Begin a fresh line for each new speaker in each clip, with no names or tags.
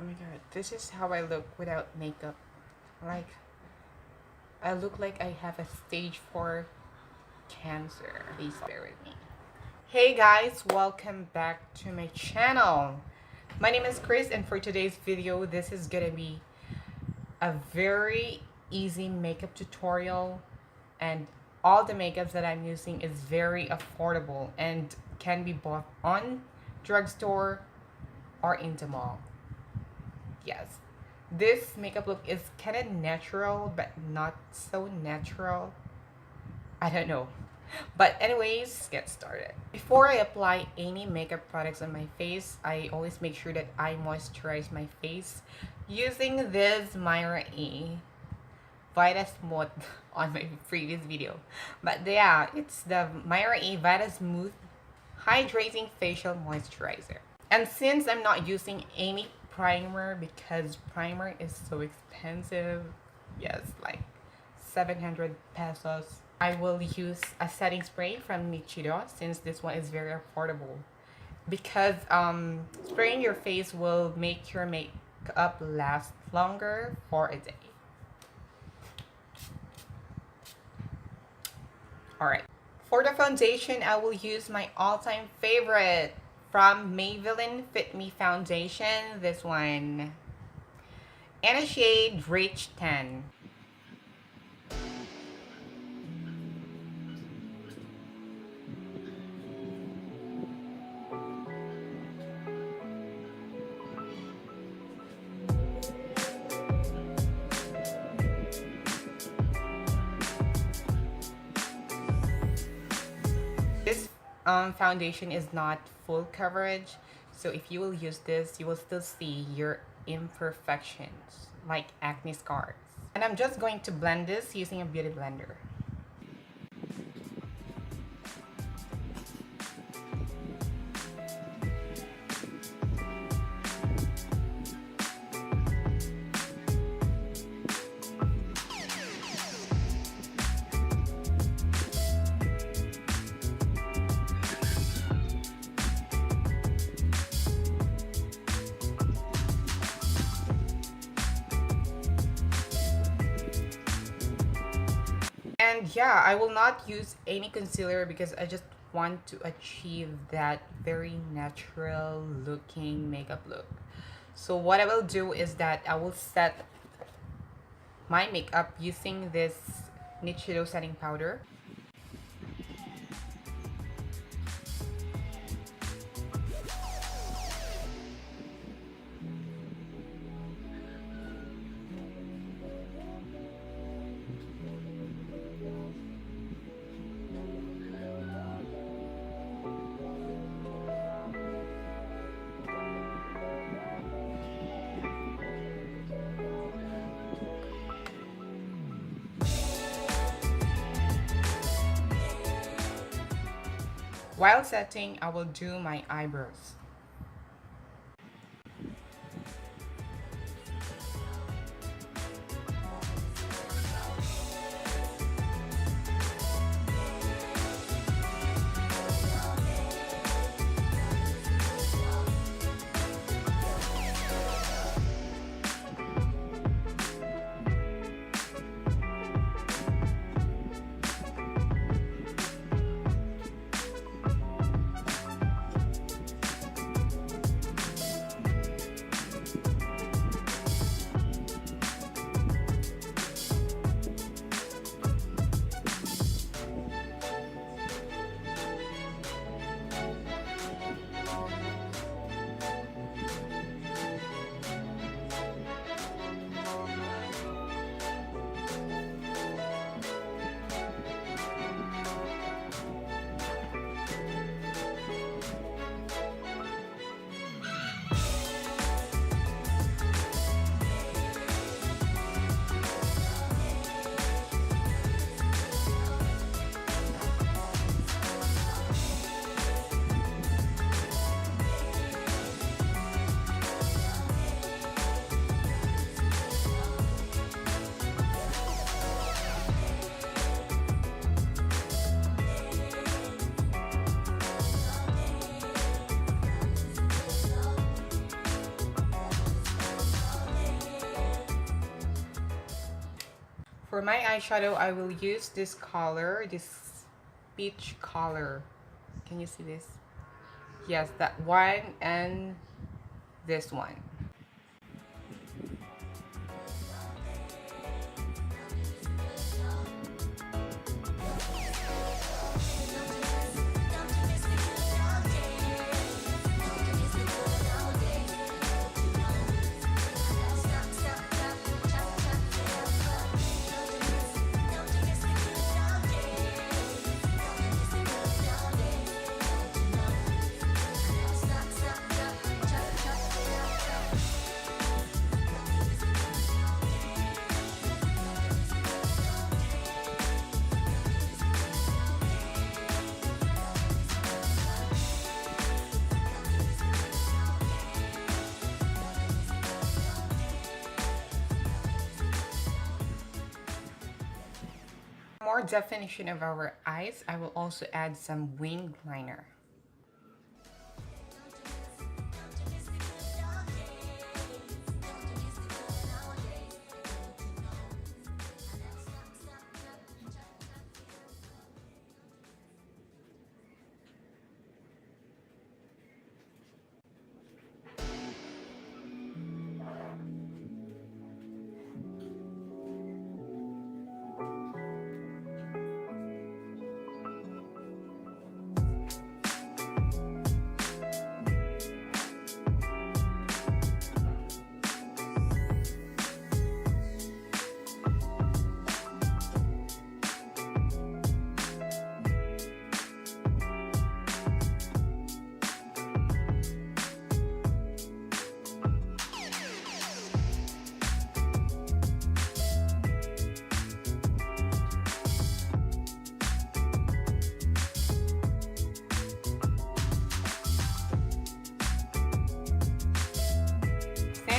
Oh my god, this is how I look without makeup. Like, I look like I have a stage 4 cancer. Please bear with me. Hey guys, welcome back to my channel. My name is Chris, and for today's video, this is gonna be a very easy makeup tutorial, and all the makeups that I'm using is very affordable and can be bought on drugstore or in the mall. Yes, this makeup look is kind of natural but not so natural. I don't know. But anyways, let's get started. Before I apply any makeup products on my face, I always make sure that I moisturize my face using this Myra E Vita Smooth on my previous video. But yeah, it's the Myra E Vita Smooth Hydrating Facial Moisturizer. And since I'm not using any primer because primer is so expensive, yes, like 700 pesos, I will use a setting spray from Nichido since this one is very affordable. Because spraying your face will make your makeup last longer for a day. Alright. For the foundation, I will use my all-time favorite from Maybelline Fit Me Foundation. This one. And a shade Rich 10. This foundation is not full coverage, so if you will use this, you will still see your imperfections like acne scars. And I'm just going to blend this using a beauty blender. And yeah, I will not use any concealer because I just want to achieve that very natural looking makeup look. So what I will do is that I will set my makeup using this Nichido setting powder. While setting, I will do my eyebrows. For my eyeshadow, I will use this color, this peach color. Can you see this? Yes, that one and this one. More definition of our eyes, I will also add some wing liner.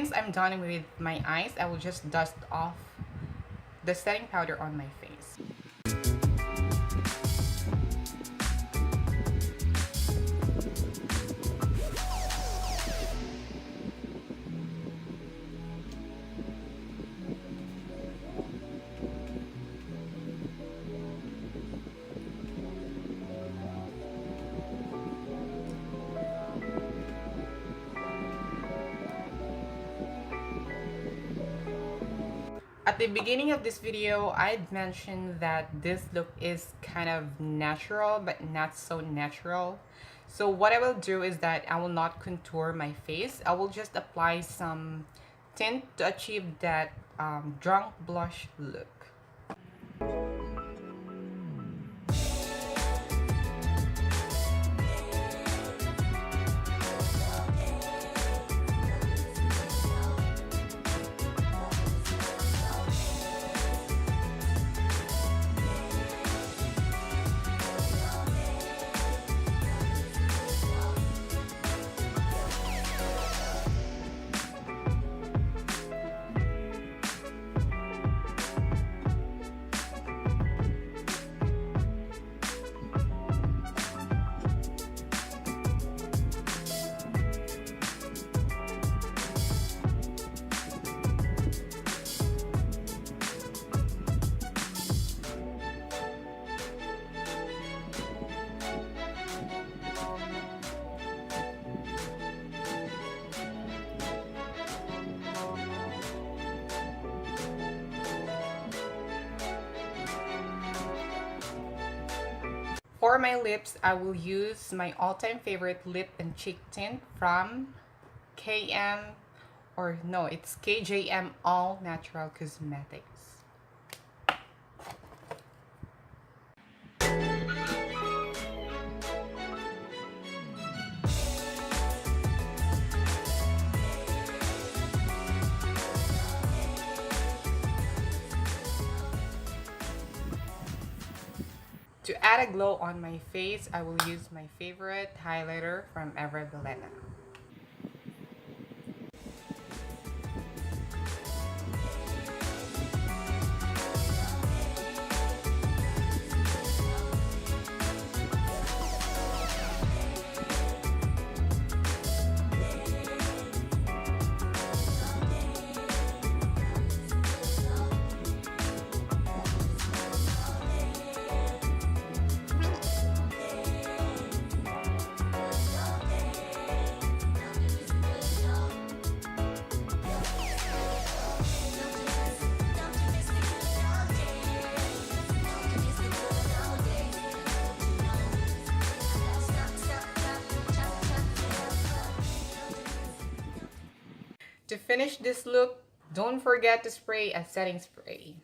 Since I'm done with my eyes, I will just dust off the setting powder on my face. At the beginning of this video, I'd mentioned that this look is kind of natural, but not so natural. So what I will do is that I will not contour my face. I will just apply some tint to achieve that drunk blush look. For my lips, I will use my all-time favorite lip and cheek tint from it's KJM All Natural Cosmetics. To add a glow on my face, I will use my favorite highlighter from Ever Belena. To finish this look, don't forget to spray a setting spray.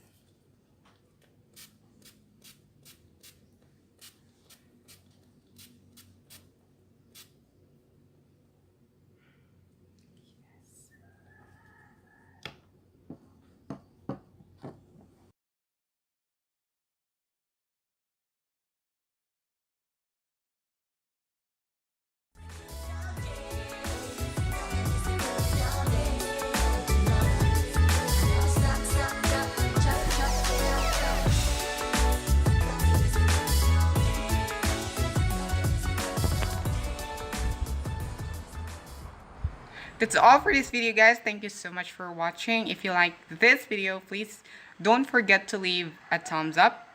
That's all for this video, guys. Thank you so much for watching. If you like this video, please don't forget to leave a thumbs up.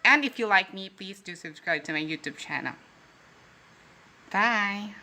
And if you like me, please do subscribe to my YouTube channel. Bye.